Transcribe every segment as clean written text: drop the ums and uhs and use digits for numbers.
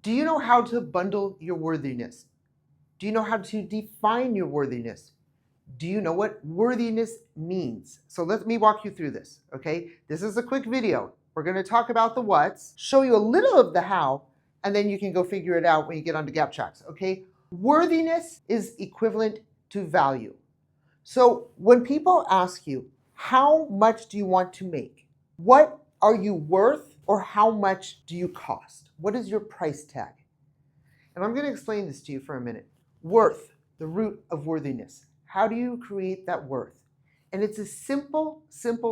Do you know how to bundle your worthiness? Do you know how to define your worthiness? Do you know what worthiness means? So let me walk you through this, okay? This is a quick video. We're going to talk about the what's, show you a little of the how, and then you can go figure it out when you get onto GAP-Trax, okay? Worthiness is equivalent to value. So when people ask you, how much do you want to make? What are you worth, or how much do you cost? What is your price tag? And I'm going to explain this to you for a minute. Worth, the root of worthiness. How do you create that worth? And it's a simple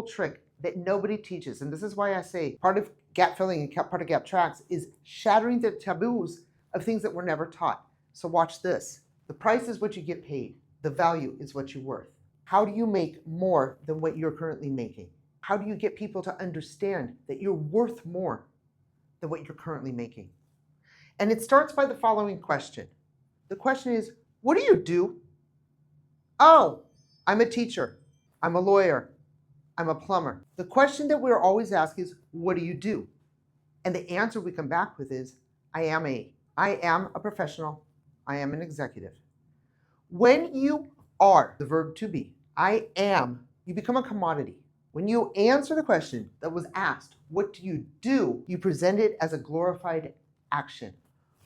trick that nobody teaches. And this is why I say part of gap filling and part of GAP-Trax is shattering the taboos of things that were never taught. So watch this. The price is what you get paid. The value is what you're worth. How do you make more than what you're currently making? How do you get people to understand that you're worth more than what you're currently making? And it starts by the following question. The question is, what do you do? Oh, I'm a teacher. I'm a lawyer. I'm a plumber. The question that we're always asked is, what do you do? And the answer we come back with is, I am a professional. I am an executive. When you are, the verb to be, I am, you become a commodity. When you answer the question that was asked, what do you do? You present it as a glorified action.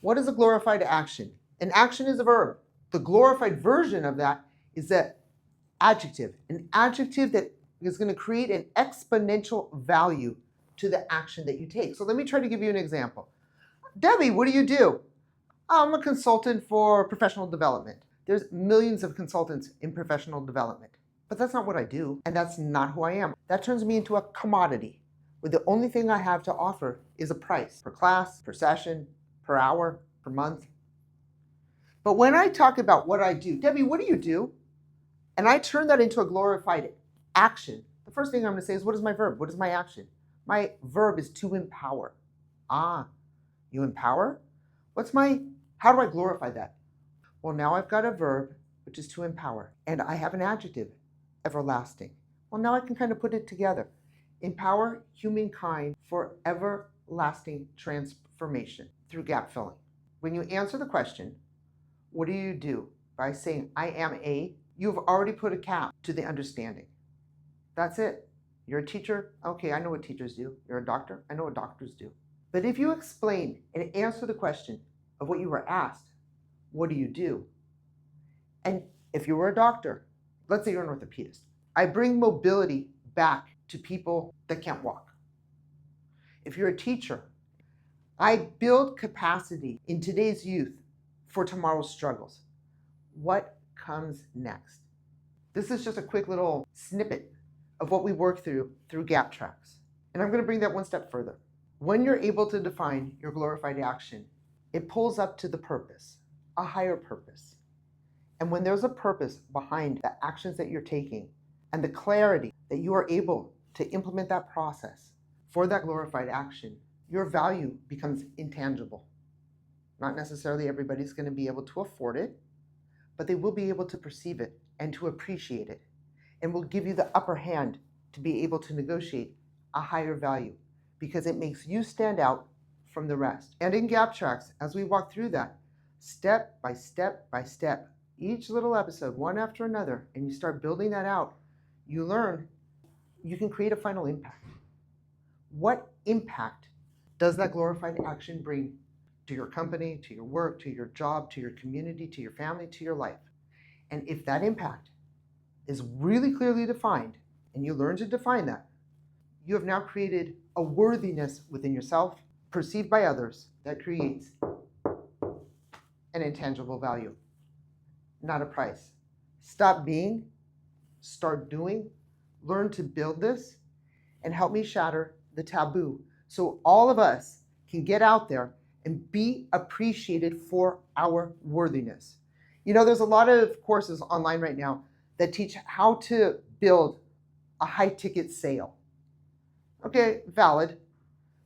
What is a glorified action? An action is a verb. The glorified version of that is an adjective that is going to create an exponential value to the action that you take. So let me try to give you an example. Debbie, what do you do? I'm a consultant for professional development. There's millions of consultants in professional development, but that's not what I do, and that's not who I am. That turns me into a commodity, where the only thing I have to offer is a price per class, per session, per hour, per month. But when I talk about what I do, Debbie, what do you do? And I turn that into a glorified action. The first thing I'm going to say is, what is my verb? What is my action? My verb is to empower. Ah, you empower? How do I glorify that? Well, now I've got a verb, which is to empower, and I have an adjective, everlasting. Well, now I can kind of put it together. Empower humankind for everlasting transformation through gap filling. When you answer the question, what do you do? By saying, I am you've already put a cap to the understanding. That's it. You're a teacher. Okay, I know what teachers do. You're a doctor. I know what doctors do. But if you explain and answer the question of what you were asked, what do you do? And if you were a doctor, let's say you're an orthopedist, I bring mobility back to people that can't walk. If you're a teacher, I build capacity in today's youth for tomorrow's struggles. What comes next? This is just a quick little snippet of what we work through GAP-Trax. And I'm going to bring that one step further. When you're able to define your glorified action, it pulls up to the purpose, a higher purpose. And when there's a purpose behind the actions that you're taking and the clarity that you are able to implement that process for that glorified action, your value becomes intangible. Not necessarily everybody's going to be able to afford it, but they will be able to perceive it and to appreciate it, and will give you the upper hand to be able to negotiate a higher value because it makes you stand out from the rest. And in GAP-Trax, as we walk through that, step by step by step, each little episode, one after another, and you start building that out, you learn you can create a final impact. What impact does that glorified action bring to your company, to your work, to your job, to your community, to your family, to your life? And if that impact is really clearly defined, and you learn to define that, you have now created a worthiness within yourself, perceived by others, that creates an intangible value, not a price. Stop being, start doing, learn to build this, and help me shatter the taboo so all of us can get out there and be appreciated for our worthiness. You know, there's a lot of courses online right now that teach how to build a high-ticket sale. Okay, valid.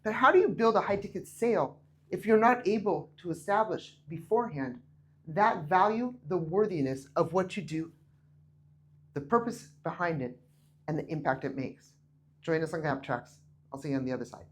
But how do you build a high-ticket sale if you're not able to establish beforehand that value, the worthiness of what you do, the purpose behind it, and the impact it makes? Join us on GAP-Trax. I'll see you on the other side.